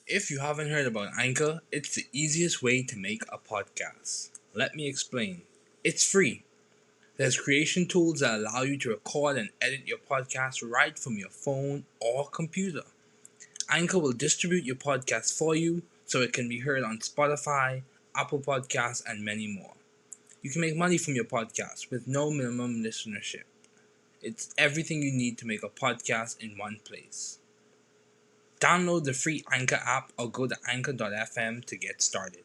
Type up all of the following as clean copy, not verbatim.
If you haven't heard about Anchor, it's the easiest way to make a podcast. Let me explain. It's free. There's creation tools that allow you to record and edit your podcast right from your phone or computer. Anchor will distribute your podcast for you so it can be heard on Spotify, Apple Podcasts, and many more. You can make money from your podcast with no minimum listenership. It's everything you need to make a podcast in one place. Download the free Anchor app or go to anchor.fm to get started.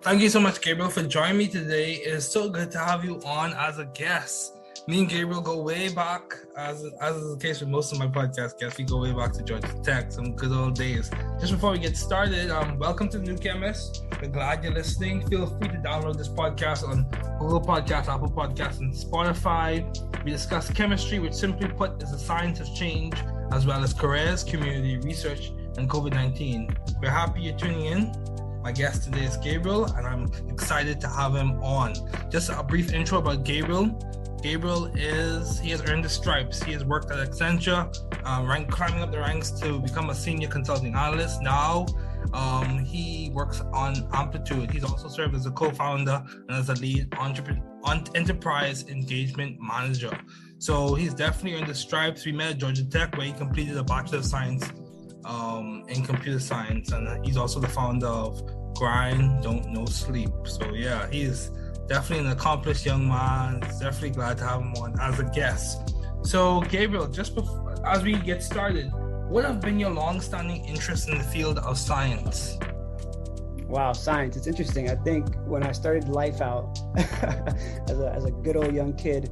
Thank you so much, Gabriel, for joining me today. It is so good to have you on as a guest. Me and Gabriel go way back, as is the case with most of my podcast guests. We go way back to Georgia Tech, some good old days. Just before we get started, welcome to the new Chemist. We're glad you're listening. Feel free to download this podcast on Google Podcasts, Apple Podcasts, and Spotify. We discuss chemistry, which simply put is the science of change, as well as careers, community research, and COVID-19. We're happy you're tuning in. My guest today is Gabriel, and I'm excited to have him on. Just a brief intro about Gabriel. Gabriel he has earned the stripes. He has worked at Accenture, climbing up the ranks to become a senior consulting analyst. Now, he works on Amplitude. He's also served as a co-founder and as a lead enterprise engagement manager. So he's definitely earned the stripes. We met at Georgia Tech, where he completed a Bachelor of Science in computer science, and he's also the founder of Grind, Don't No Sleep. So yeah, he's definitely an accomplished young man. Definitely glad to have him on as a guest. So Gabriel, just before, as we get started, what have been your long-standing interests in the field of science? Wow, science. It's interesting. I think when I started life out as a good old young kid,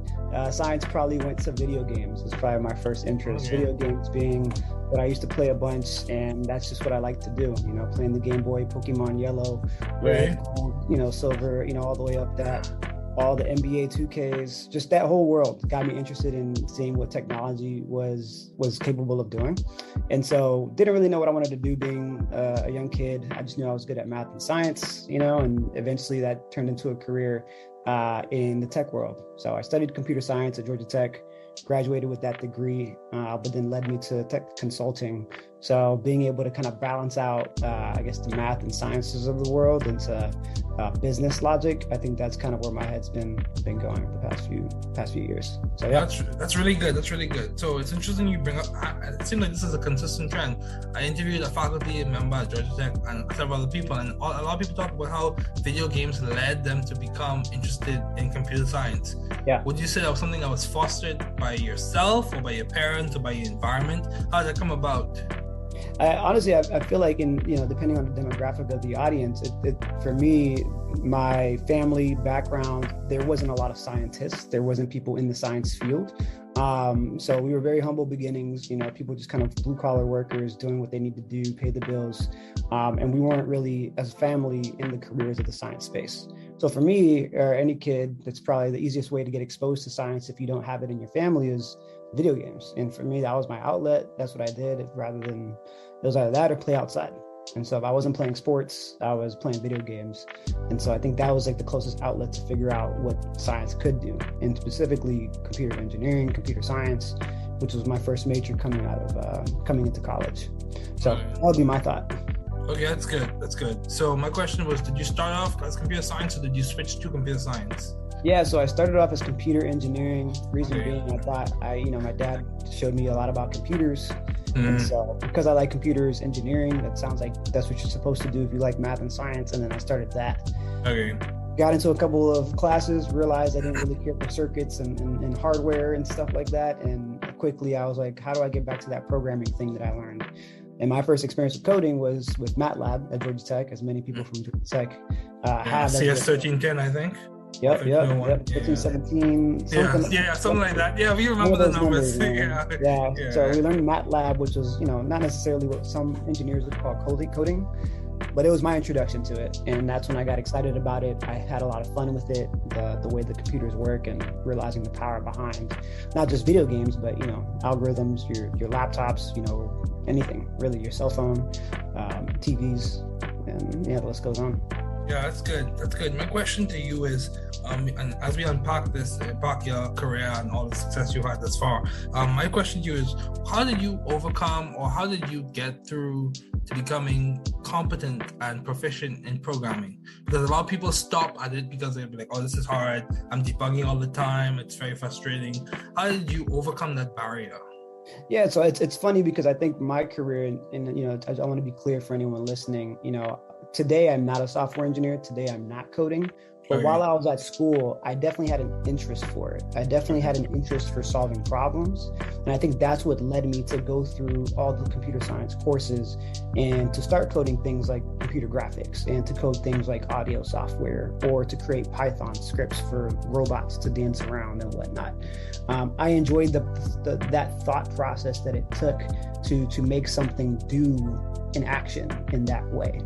science probably went to video games. It was probably my first interest. Okay. Video games being what I used to play a bunch, and that's just what I like to do. You know, playing the Game Boy, Pokemon Yellow, Red, Silver, all the way up that. All the NBA 2Ks, just that whole world got me interested in seeing what technology was capable of doing. And so didn't really know what I wanted to do being a young kid. I just knew I was good at math and science, and eventually that turned into a career in the tech world. So I studied computer science at Georgia Tech, graduated with that degree, but then led me to tech consulting. So being able to kind of balance out, the math and sciences of the world into business logic, I think that's kind of where my head's been going the past few years. So yeah, that's really good. That's really good. So it's interesting you bring up. It seems like this is a consistent trend. I interviewed a faculty member at Georgia Tech and several other people, and a lot of people talk about how video games led them to become interested in computer science. Yeah. Would you say that was something that was fostered by yourself, or by your parents, or by your environment? How did that come about? Honestly, I feel like depending on the demographic of the audience, for me, my family background, there wasn't a lot of scientists. There wasn't people in the science field. So we were very humble beginnings, people just kind of blue collar workers doing what they need to do, pay the bills. And we weren't really, as a family, in the careers of the science space. So for me, or any kid, that's probably the easiest way to get exposed to science if you don't have it in your family is video games. And for me, that was my outlet. That's what I did. It was either that or play outside. And so if I wasn't playing sports, I was playing video games. And so I think that was like the closest outlet to figure out what science could do, and specifically computer engineering, computer science, which was my first major coming into college. So that would be my thought. Okay, that's good. That's good. So my question was, did you start off as computer science, or did you switch to computer science? Yeah, so I started off as computer engineering. Reason being, I thought my dad showed me a lot about computers. Mm-hmm. And so because I like computers engineering, that sounds like that's what you're supposed to do if you like math and science. And then I started that. Okay. Got into a couple of classes, realized I didn't really care for circuits and hardware and stuff like that. And quickly I was like, how do I get back to that programming thing that I learned? And my first experience with coding was with MATLAB at Georgia Tech, as many people from Georgia Tech have. CS 1310, I think. Yep. 1517. Something like that. Yeah, we remember the numbers. Yeah. So we learned MATLAB, which was, not necessarily what some engineers would call coding, but it was my introduction to it. And that's when I got excited about it. I had a lot of fun with it, the way the computers work, and realizing the power behind not just video games, but, algorithms, your laptops, anything really, your cell phone, TVs, and the list goes on. Yeah, that's good. My question to you is, And as we unpack your career and all the success you've had thus far, my question to you is, how did you overcome, or how did you get through to becoming competent and proficient in programming? Because a lot of people stop at it because they'll be like, oh, this is hard, I'm debugging all the time, it's very frustrating. How did you overcome that barrier? Yeah, so it's funny because I think my career, and I want to be clear for anyone listening, today I'm not a software engineer, today I'm not coding. But while I was at school, I definitely had an interest for it. I definitely had an interest for solving problems. And I think that's what led me to go through all the computer science courses and to start coding things like computer graphics and to code things like audio software, or to create Python scripts for robots to dance around and whatnot. I enjoyed that thought process that it took to make something do an action in that way.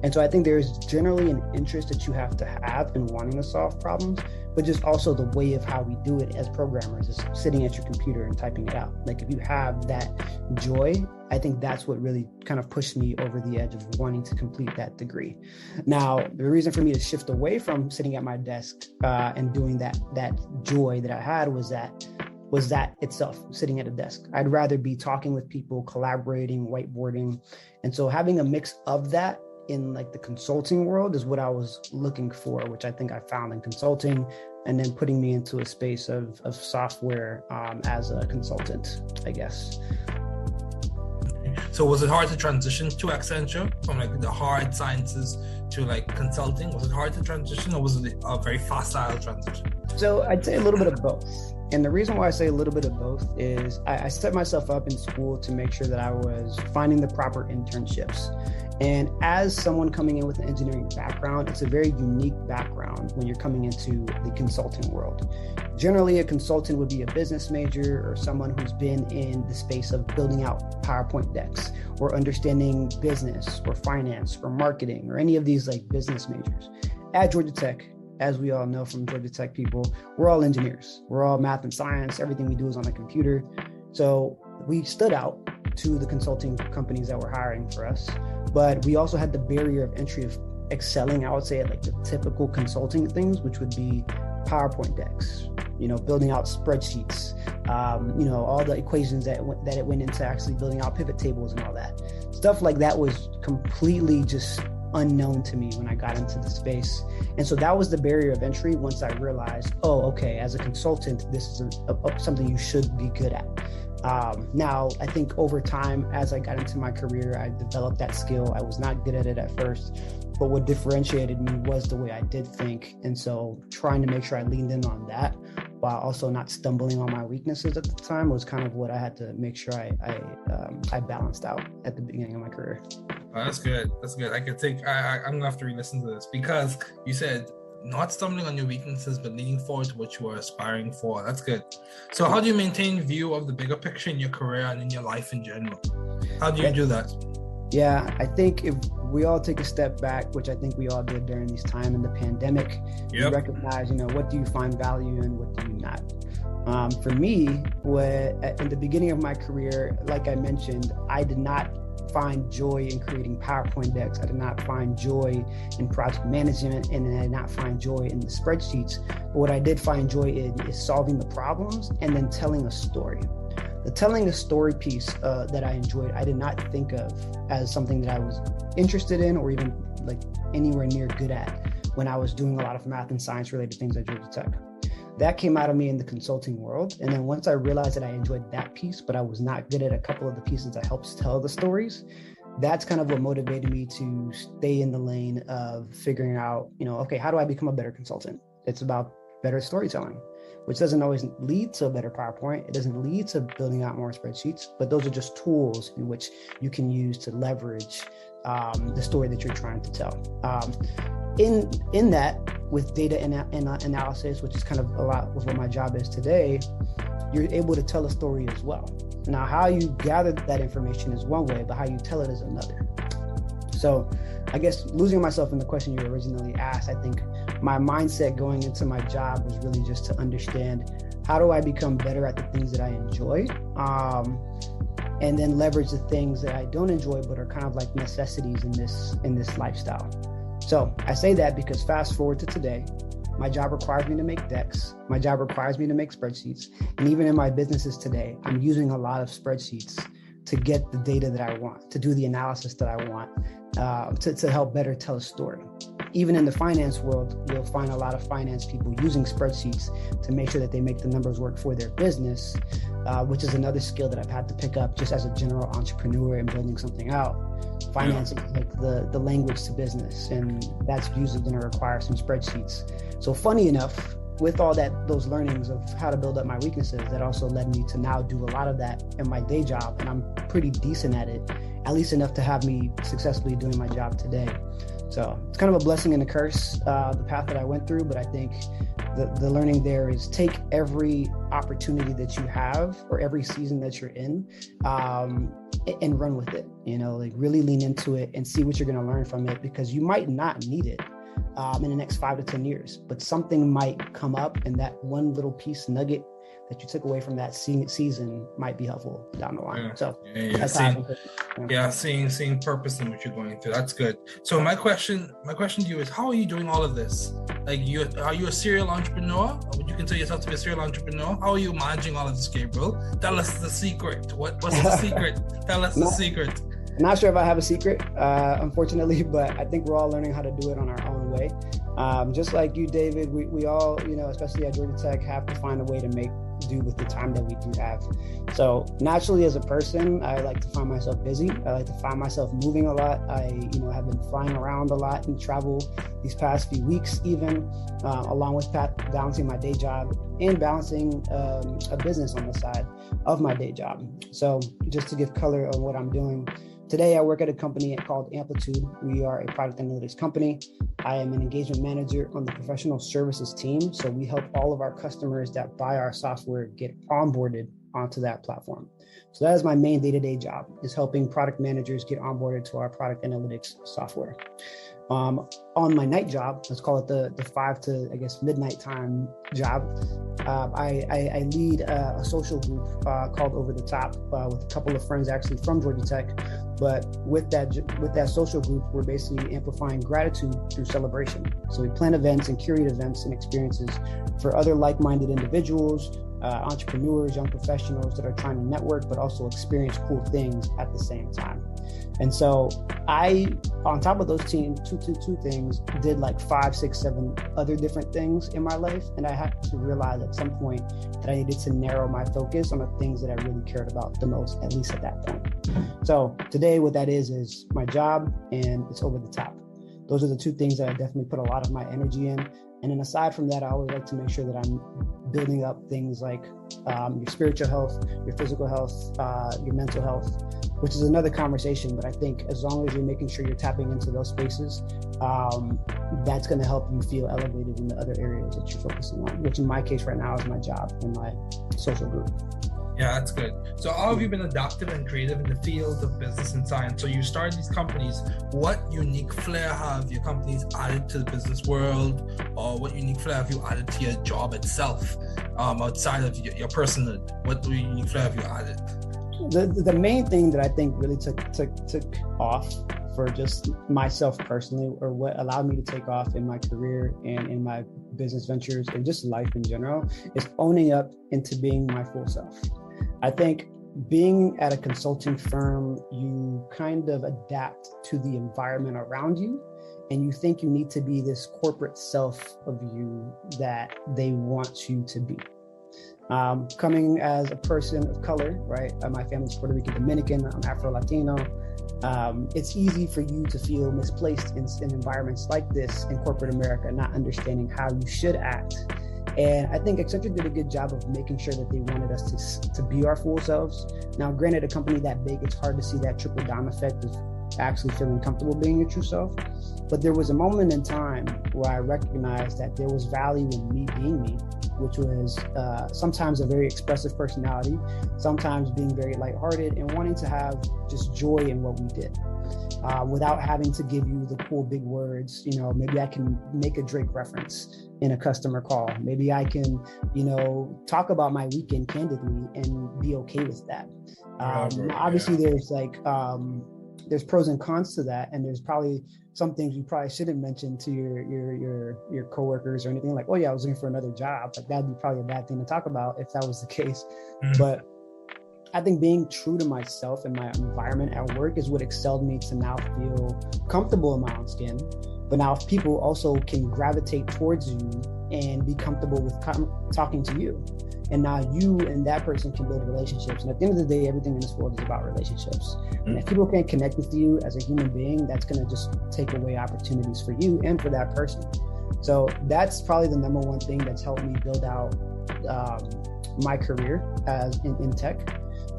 And so I think there's generally an interest that you have to have in wanting to solve problems, but just also the way of how we do it as programmers is sitting at your computer and typing it out. Like, if you have that joy, I think that's what really kind of pushed me over the edge of wanting to complete that degree. Now, the reason for me to shift away from sitting at my desk and doing that joy that I had was that itself, sitting at a desk. I'd rather be talking with people, collaborating, whiteboarding. And so having a mix of that in like the consulting world is what I was looking for, which I think I found in consulting, and then putting me into a space of software as a consultant, I guess. So was it hard to transition to Accenture from like the hard sciences to like consulting? Was it hard to transition, or was it a very facile transition? So I'd say a little bit of both. And the reason why I say a little bit of both is I set myself up in school to make sure that I was finding the proper internships. And as someone coming in with an engineering background, it's a very unique background when you're coming into the consulting world. Generally, a consultant would be a business major or someone who's been in the space of building out PowerPoint decks or understanding business or finance or marketing or any of these like business majors. At Georgia Tech, as we all know from Georgia Tech people, we're all engineers. We're all math and science. Everything we do is on a computer. So we stood out to the consulting companies that were hiring for us. But we also had the barrier of entry of excelling, I would say, at like the typical consulting things, which would be PowerPoint decks, building out spreadsheets, all the equations that it went into actually building out pivot tables and all that. Stuff like that was completely just unknown to me when I got into the space. And so that was the barrier of entry once I realized, oh, okay, as a consultant, this is something you should be good at. Now, I think over time, as I got into my career, I developed that skill. I was not good at it at first, but what differentiated me was the way I did think. And so trying to make sure I leaned in on that while also not stumbling on my weaknesses at the time was kind of what I had to make sure I balanced out at the beginning of my career. Oh, that's good. That's good. I'm gonna have to re-listen to this, because you said not stumbling on your weaknesses, but leaning forward to what you are aspiring for. That's good. So how do you maintain view of the bigger picture in your career and in your life in general? How do you do that? Yeah, I think if we all take a step back, which I think we all did during this time in the pandemic, you recognize, what do you find value in, what do you not? For me, in the beginning of my career, like I mentioned, I did not find joy in creating PowerPoint decks. I did not find joy in project management, and I did not find joy in the spreadsheets. But what I did find joy in is solving the problems and then telling a story. The telling a story piece that I enjoyed, I did not think of as something that I was interested in or even like anywhere near good at when I was doing a lot of math and science related things at Georgia Tech. That came out of me in the consulting world. And then once I realized that I enjoyed that piece, but I was not good at a couple of the pieces that helps tell the stories, that's kind of what motivated me to stay in the lane of figuring out, okay, how do I become a better consultant? It's about better storytelling, which doesn't always lead to a better PowerPoint. It doesn't lead to building out more spreadsheets, but those are just tools in which you can use to leverage the story that you're trying to tell. In that, with data analysis, which is kind of a lot of what my job is today, you're able to tell a story as well. Now, how you gather that information is one way, but how you tell it is another. So I guess losing myself in the question you originally asked, I think my mindset going into my job was really just to understand, how do I become better at the things that I enjoy? And then leverage the things that I don't enjoy, but are kind of like necessities in this lifestyle. So I say that because fast forward to today, My job requires me to make decks. My job requires me to make spreadsheets. And even in my businesses today, I'm using a lot of spreadsheets to get the data that I want, to do the analysis that I want, to help better tell a story. Even in the finance world, you'll find a lot of finance people using spreadsheets to make sure that they make the numbers work for their business, which is another skill that I've had to pick up just as a general entrepreneur and building something out. Finance is like the language to business, and that's usually going to require some spreadsheets. So funny enough, with all those learnings of how to build up my weaknesses, that also led me to now do a lot of that in my day job, and I'm pretty decent at it, at least enough to have me successfully doing my job today. So it's kind of a blessing and a curse, the path that I went through, but I think the learning there is take every opportunity that you have or every season that you're in, and run with it, like really lean into it and see what you're going to learn from it, because you might not need it in the next 5 to 10 years, but something might come up, and that one little piece nugget that you took away from that season might be helpful down the line. Seeing purpose in what you're going through. That's good. So my question to you is, how are you doing all of this? Like, are you a serial entrepreneur? Would you consider yourself to be a serial entrepreneur? How are you managing all of this, Gabriel? Tell us the secret. What's the secret? Tell us the secret. Not sure if I have a secret, unfortunately, but I think we're all learning how to do it on our own way. Just like you, David, we all, especially at Georgia Tech, have to find a way to make do with the time that we do have. So naturally, as a person, I like to find myself busy. I like to find myself moving a lot. I, have been flying around a lot and travel these past few weeks, even along with balancing my day job and balancing a business on the side of my day job. So just to give color on what I'm doing. Today, I work at a company called Amplitude. We are a product analytics company. I am an engagement manager on the professional services team. So we help all of our customers that buy our software get onboarded onto that platform. So that is my main day-to-day job, is helping product managers get onboarded to our product analytics software. On my night job, let's call it the 5 to, midnight time job, I lead a social group called Over the Top with a couple of friends actually from Georgia Tech. But with that social group, we're basically amplifying gratitude through celebration. So we plan events and curate events and experiences for other like-minded individuals, entrepreneurs, young professionals that are trying to network, but also experience cool things at the same time. And so I, on top of those two things, did like 5, 6, 7 other different things in my life. And I had to realize at some point that I needed to narrow my focus on the things that I really cared about the most, at least at that point. So today, what that is my job, and it's Over the Top. Those are the 2 things that I definitely put a lot of my energy in. And then aside from that, I always like to make sure that I'm building up things like your spiritual health, your physical health, your mental health, which is another conversation. But I think as long as you're making sure you're tapping into those spaces, that's going to help you feel elevated in the other areas that you're focusing on, which in my case right now is my job and my social group. Yeah, that's good. So how have you been adaptive and creative in the field of business and science? So you started these companies. What unique flair have your companies added to the business world, or what unique flair have you added to your job itself, outside of your personhood? What unique flair have you added? The main thing that I think really took off for just myself personally, or what allowed me to take off in my career and in my business ventures and just life in general, is owning up into being my full self. I think being at a consulting firm, you kind of adapt to the environment around you, and you think you need to be this corporate self of you that they want you to be. Coming as a person of color, right? My family's Puerto Rican Dominican, I'm Afro-Latino. It's easy for you to feel misplaced in environments like this in corporate America, not understanding how you should act. And I think Accenture did a good job of making sure that they wanted us to be our full selves. Now, granted, a company that big, it's hard to see that trickle down effect of actually feeling comfortable being your true self. But there was a moment in time where I recognized that there was value in me being me, which was sometimes a very expressive personality, sometimes being very lighthearted and wanting to have just joy in what we did. Without having to give you the cool big words. Maybe I can make a Drake reference in a customer call. Maybe I can, talk about my weekend candidly and be okay with that. Obviously, there's like there's pros and cons to that, and there's probably some things you probably shouldn't mention to your coworkers or anything, like, oh yeah, I was looking for another job. Like that'd be probably a bad thing to talk about if that was the case. But I think being true to myself and my environment at work is what excelled me to now feel comfortable in my own skin. But now if people also can gravitate towards you and be comfortable with talking to you, and now you and that person can build relationships. And at the end of the day, everything in this world is about relationships. And if people can't connect with you as a human being, that's going to just take away opportunities for you and for that person. So that's probably the number one thing that's helped me build out my career in tech,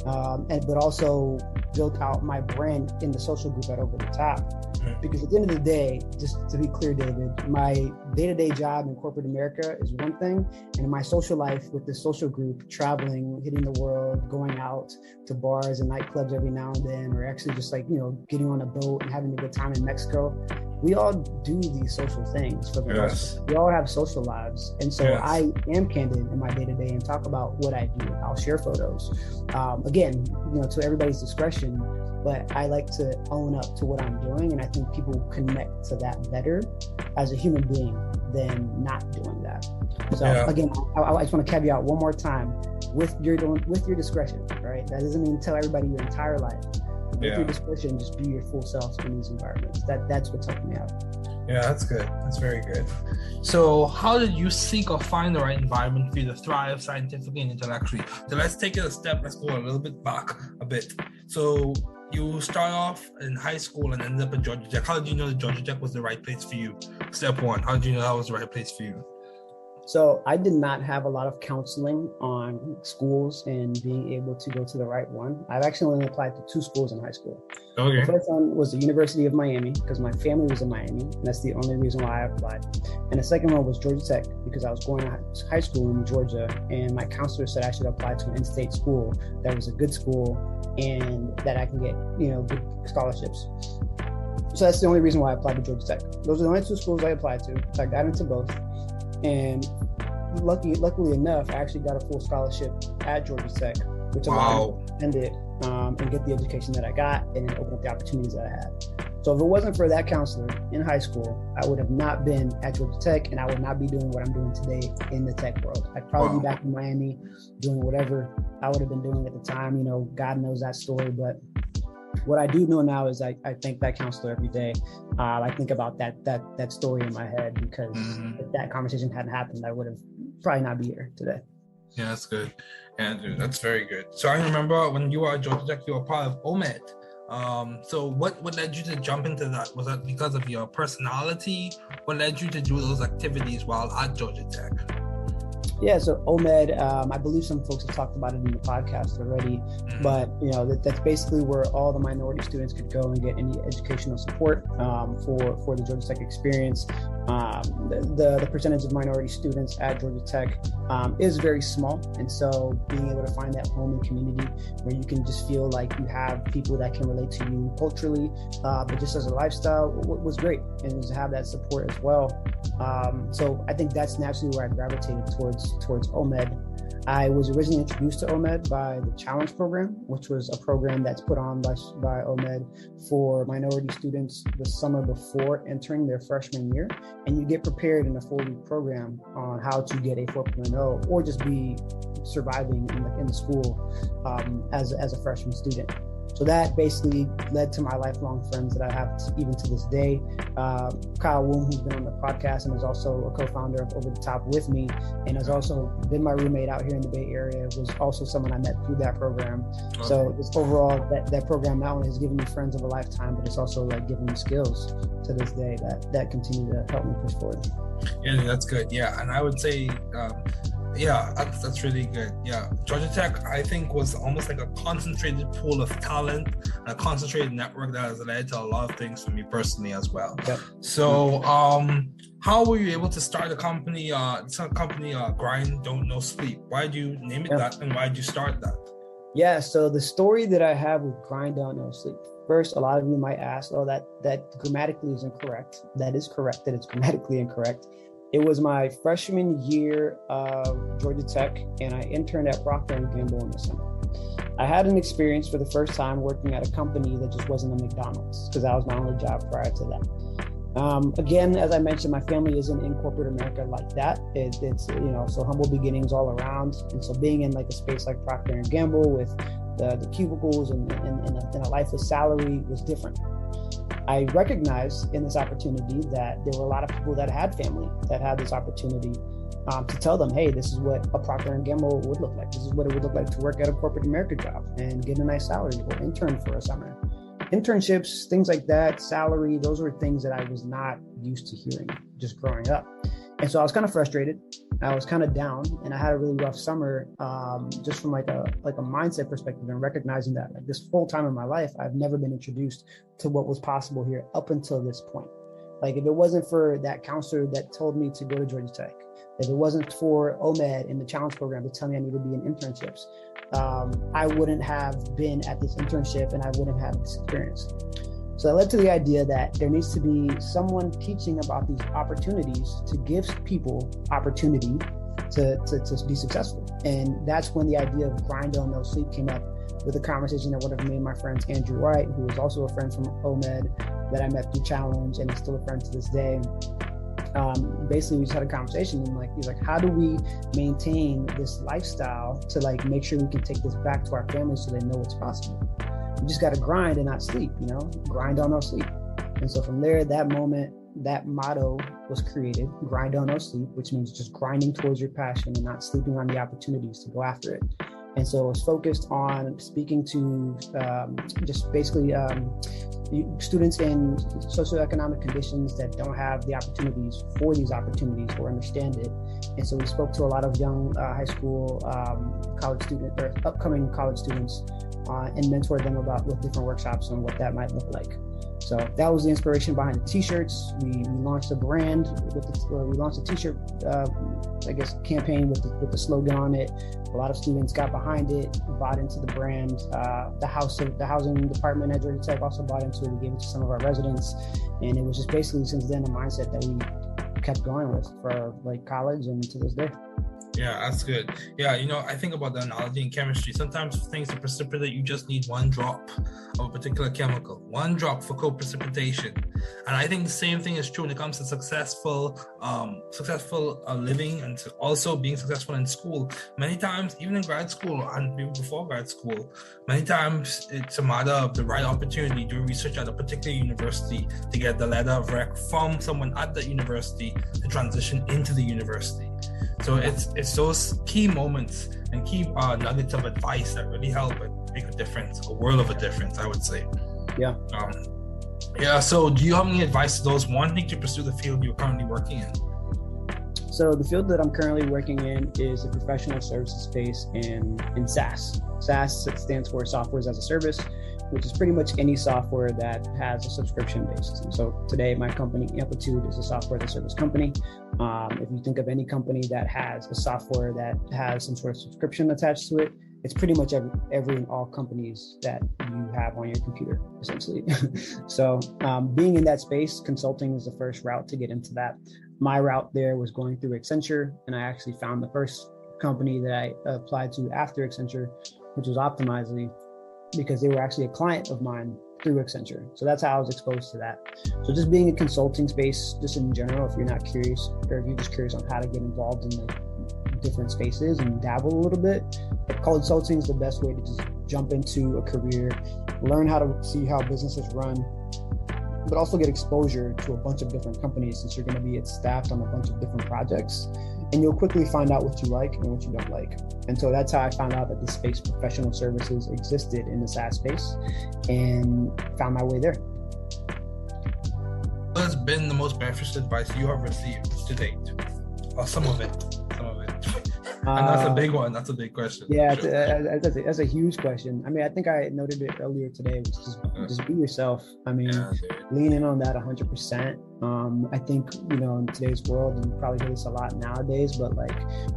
but also built out my brand in the social group at Over the Top. Because at the end of the day, just to be clear, David, my day-to-day job in corporate America is one thing, and my social life with the social group, traveling, hitting the world, going out to bars and nightclubs every now and then, or actually just like, getting on a boat and having a good time in Mexico. We all do these social things for the most part. We all have social lives. And so I am candid in my day-to-day and talk about what I do. I'll share photos. Again, to everybody's discretion, but I like to own up to what I'm doing. And I think people connect to that better as a human being than not doing that. So again, I just want to caveat one more time with your discretion, right? That doesn't mean tell everybody your entire life. With your discretion, just be your full self in these environments. That's what's helping me out. Yeah, that's good. That's very good. So how did you seek or find the right environment for you to thrive scientifically and intellectually? So let's take it a step. Let's go a little bit back a bit. So you start off in high school and ended up at Georgia Tech. How did you know that Georgia Tech was the right place for you? Step one, how did you know that was the right place for you? So I did not have a lot of counseling on schools and being able to go to the right one. I've actually only applied to 2 schools in high school. Okay. The first one was the University of Miami because my family was in Miami, and that's the only reason why I applied. And the second one was Georgia Tech because I was going to high school in Georgia, and my counselor said I should apply to an in-state school that was a good school and that I can get, good scholarships. So that's the only reason why I applied to Georgia Tech. Those are the only 2 schools I applied to. So I got into both. And luckily enough, I actually got a full scholarship at Georgia Tech, which allowed me to attend it and get the education that I got and then open up the opportunities that I had. So if it wasn't for that counselor in high school, I would have not been at Georgia Tech, and I would not be doing what I'm doing today in the tech world. I'd probably be back in Miami doing whatever I would have been doing at the time. God knows that story, but what I do know now is I thank that counselor every day. I think about that story in my head because if that conversation hadn't happened, I would have probably not be here today. Yeah, that's good. Yeah, dude, that's very good. So I remember when you were at Georgia Tech, you were part of OMED. So what led you to jump into that? Was that because of your personality? What led you to do those activities while at Georgia Tech? Yeah, so OMED, I believe some folks have talked about it in the podcast already, but that's basically where all the minority students could go and get any educational support for the Georgia Tech experience. The percentage of minority students at Georgia Tech is very small, and so being able to find that home and community where you can just feel like you have people that can relate to you culturally, but just as a lifestyle was great, and to have that support as well. So I think that's naturally where I gravitated towards OMED. I was originally introduced to OMED by the Challenge program, which was a program that's put on by OMED for minority students the summer before entering their freshman year. And you get prepared in a 4-week program on how to get a 4.0 or just be surviving in the school as a freshman student. So that basically led to my lifelong friends that I have even to this day. Kyle Woom, who's been on the podcast and is also a co-founder of Over the Top with me, and has also been my roommate out here in the Bay Area, was also someone I met through that program. Okay. So it's overall that program not only has given me friends of a lifetime, but it's also like giving me skills to this day that continue to help me push forward. Yeah, that's good. Yeah, and I would say that's really good. Yeah, Georgia Tech, I think, was almost like a concentrated pool of talent, a concentrated network that has led to a lot of things for me personally as well. Yep. So, how were you able to start a company? Grind, Don't, No Sleep. Why did you name it that, and why did you start that? Yeah, so the story that I have with Grind, Don't, No Sleep. First, a lot of you might ask, that grammatically is incorrect. That is correct, that it's grammatically incorrect. It was my freshman year of Georgia Tech, and I interned at Procter & Gamble in the summer. I had an experience for the first time working at a company that just wasn't a McDonald's, because that was my only job prior to that. Again, as I mentioned, my family isn't in corporate America like that. It's so humble beginnings all around. And so being in like a space like Procter & Gamble with the cubicles and a lifeless salary was different. I recognized in this opportunity that there were a lot of people that had family that had this opportunity to tell them, hey, this is what a Procter & Gamble would look like. This is what it would look like to work at a corporate America job and get a nice salary or intern for a summer. Internships, things like that, salary, those were things that I was not used to hearing just growing up. And so I was kind of frustrated. I was kind of down, and I had a really rough summer, just from like a mindset perspective, and recognizing that like this whole time in my life, I've never been introduced to what was possible here up until this point. Like if it wasn't for that counselor that told me to go to Georgia Tech, if it wasn't for OMED in the challenge program to tell me I need to be in internships, I wouldn't have been at this internship and I wouldn't have this experience. So that led to the idea that there needs to be someone teaching about these opportunities to give people opportunity to be successful. And that's when the idea of grind on no sleep came up, with a conversation that would have made my friends Andrew Wright, who was also a friend from OMED that I met through Challenge and is still a friend to this day. Basically, we just had a conversation, and he's like, how do we maintain this lifestyle to like make sure we can take this back to our families so they know it's possible? You just got to grind and not sleep, grind on no sleep. And so from there, that moment, that motto was created, grind on no sleep, which means just grinding towards your passion and not sleeping on the opportunities to go after it. And so it was focused on speaking to just basically students in socioeconomic conditions that don't have the opportunities for these opportunities or understand it. And so we spoke to a lot of young high school, college students or upcoming college students and mentored them about with different workshops and what that might look like. So that was the inspiration behind the t-shirts. We launched a brand we launched a t-shirt, campaign with the slogan on it. A lot of students got behind it, bought into the brand. The housing department at Georgia Tech also bought into it. We gave it to some of our residents. And it was just basically since then a mindset that we kept going with for like college and to this day. Yeah, that's good. Yeah, I think about the analogy in chemistry. Sometimes things to precipitate, you just need one drop of a particular chemical, one drop for co-precipitation. And I think the same thing is true when it comes to successful living and to also being successful in school. Many times, even in grad school and even before grad school, many times it's a matter of the right opportunity, doing research at a particular university to get the letter of rec from someone at the university to transition into the university. So it's those key moments and key nuggets of advice that really help and make a difference, a world of a difference, I would say. Yeah. So do you have any advice to those wanting to pursue the field you're currently working in? So the field that I'm currently working in is the professional services space in SaaS. SaaS stands for Software as a Service, which is pretty much any software that has a subscription base. And so today, my company, Amplitude, is a software as a service company. If you think of any company that has a software that has some sort of subscription attached to it, it's pretty much every and all companies that you have on your computer, essentially. So being in that space, consulting is the first route to get into that. My route there was going through Accenture, and I actually found the first company that I applied to after Accenture, which was Optimizely, because they were actually a client of mine through Accenture. So that's how I was exposed to that. So just being a consulting space, just in general, if you're not curious, or if you're just curious on how to get involved in the different spaces and dabble a little bit, consulting is the best way to just jump into a career, learn how to see how businesses run, but also get exposure to a bunch of different companies since you're going to be staffed on a bunch of different projects. And you'll quickly find out what you like and what you don't like. And so that's how I found out that this space, professional services, existed in the SaaS space and found my way there. What has been the most beneficial advice you have received to date? Or some of it. And that's a big one. That's a big question. Yeah, that's a huge question. I mean, I think I noted it earlier today, which is just be yourself. I mean, lean in on that 100%. I think, in today's world, and you probably hear this a lot nowadays, but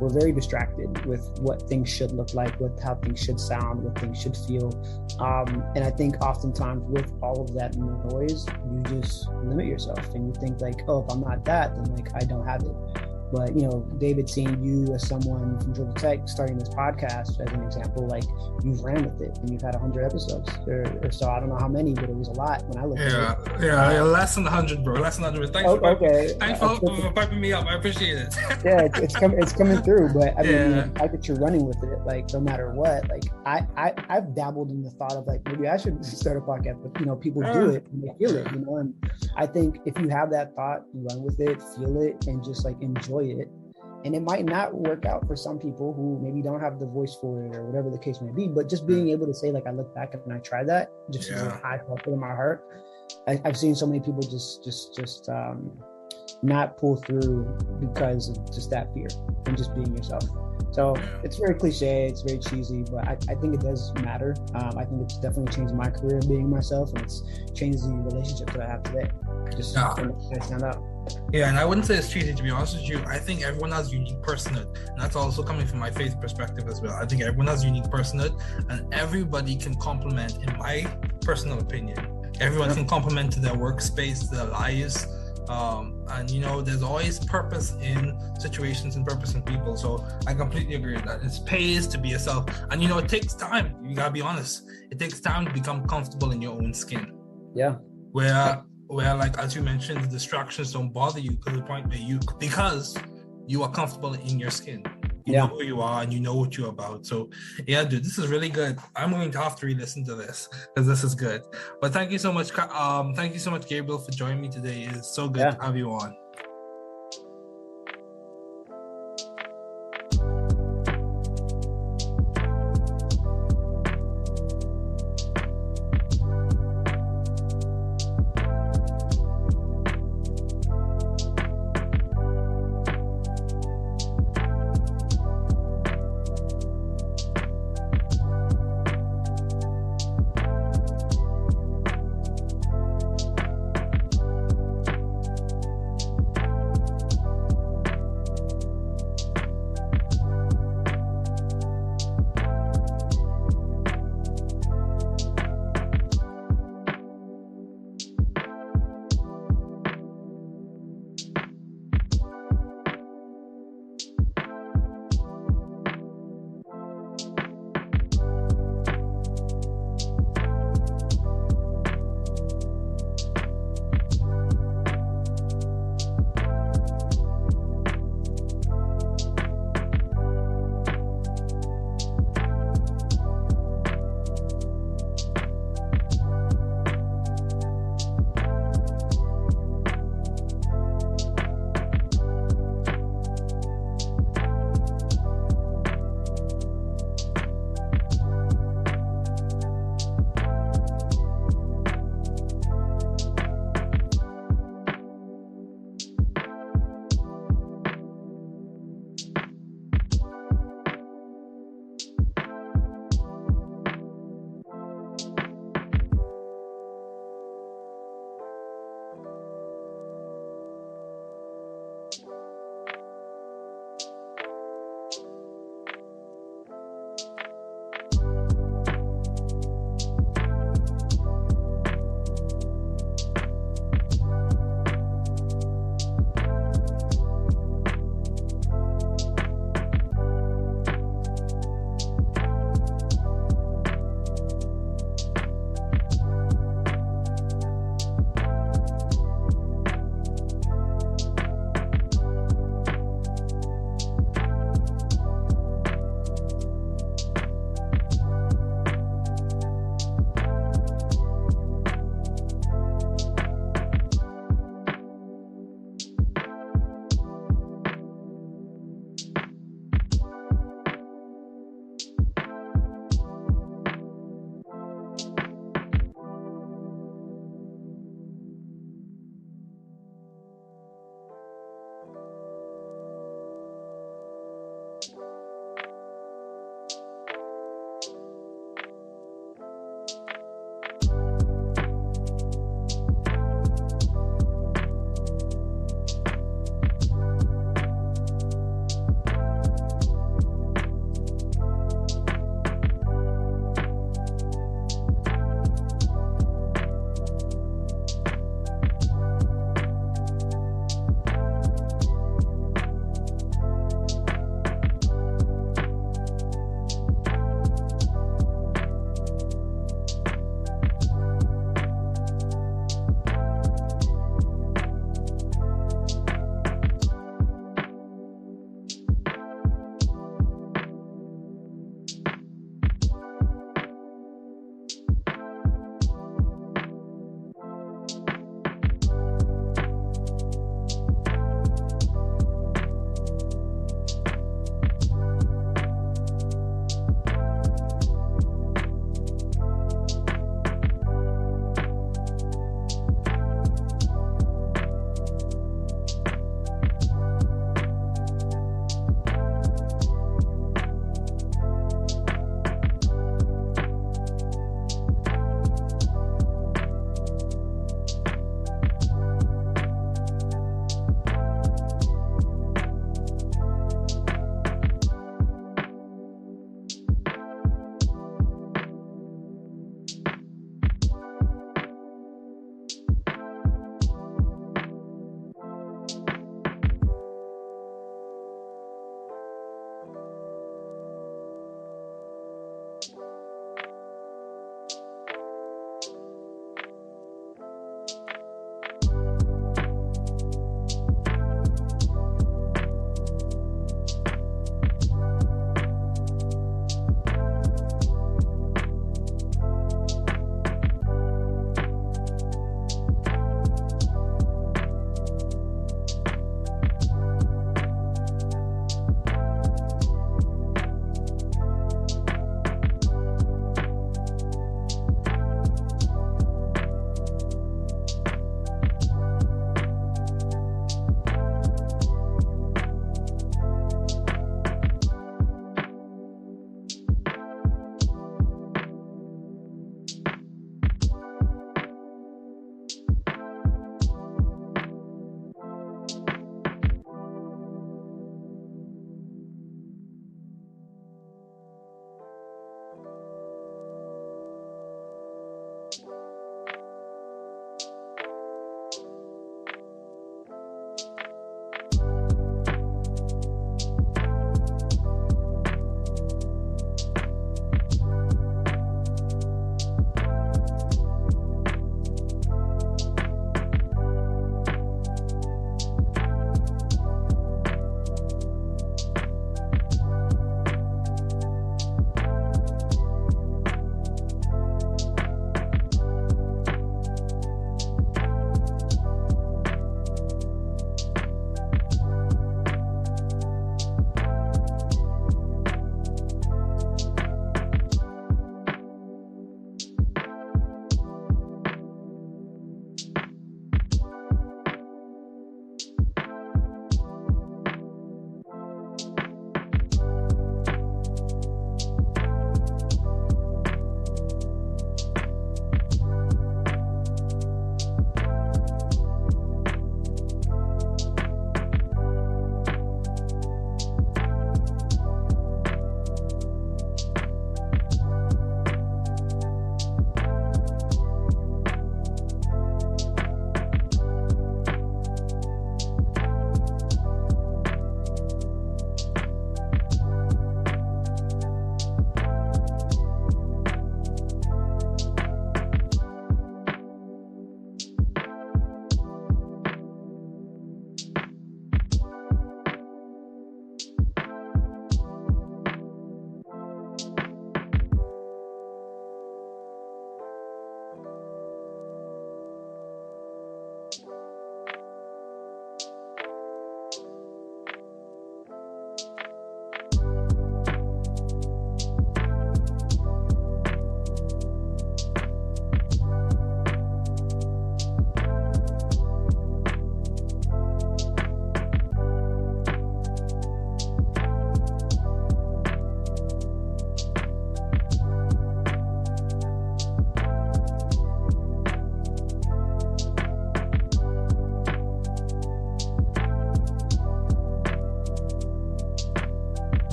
we're very distracted with what things should look like, with how things should sound, what things should feel. And I think oftentimes with all of that noise, you just limit yourself and you think if I'm not that, then I don't have it. But, you know, David, seeing you as someone from Georgia Tech starting this podcast as an example, like you've ran with it and you've had 100 episodes or so. I don't know how many, but it was a lot when I looked at it. Yeah, less than 100, bro. Less than 100. Thanks for piping me up. I appreciate it. Yeah, it's coming through. But I mean, the fact that you're running with it, like no matter what, like I've dabbled in the thought of like maybe I should start a podcast, but you know, people do it and they feel it, you know. And I think if you have that thought, you run with it, feel it, and just like enjoy it. And it might not work out for some people who maybe don't have the voice for it or whatever the case may be, but just being able to say like I look back and I tried that, just I felt it in my heart. I've seen so many people just not pull through because of just that fear and just being yourself. So it's very cliche, it's very cheesy, but I think it does matter. I think it's definitely changed my career being myself, and it's changed the relationship that I have today. Just to stand out. Yeah, and I wouldn't say it's cheesy, to be honest with you. I think everyone has unique personhood, and that's also coming from my faith perspective as well. I think everyone has unique personhood, and everybody can complement, in my personal opinion, everyone can complement to their workspace, their lives. And you know, there's always purpose in situations and purpose in people. So I completely agree with that. It pays to be yourself, and you know, it takes time. You gotta be honest. It takes time to become comfortable in your own skin. Yeah. Where like as you mentioned, the distractions don't bother you to the point where because you are comfortable in your skin. You know who you are and you know what you're about. So yeah, dude, this is really good. I'm going to have to re-listen to this because this is good. But thank you so much, Gabriel, for joining me today. It is so good to have you on.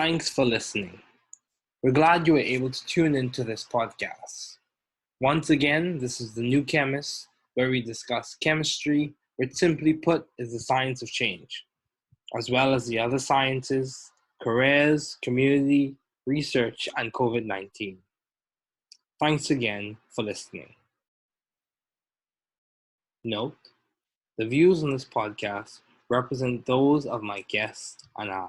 Thanks for listening. We're glad you were able to tune into this podcast. Once again, this is The New Chemist, where we discuss chemistry, which simply put is the science of change, as well as the other sciences, careers, community, research, and COVID-19. Thanks again for listening. Note, the views on this podcast represent those of my guests and I.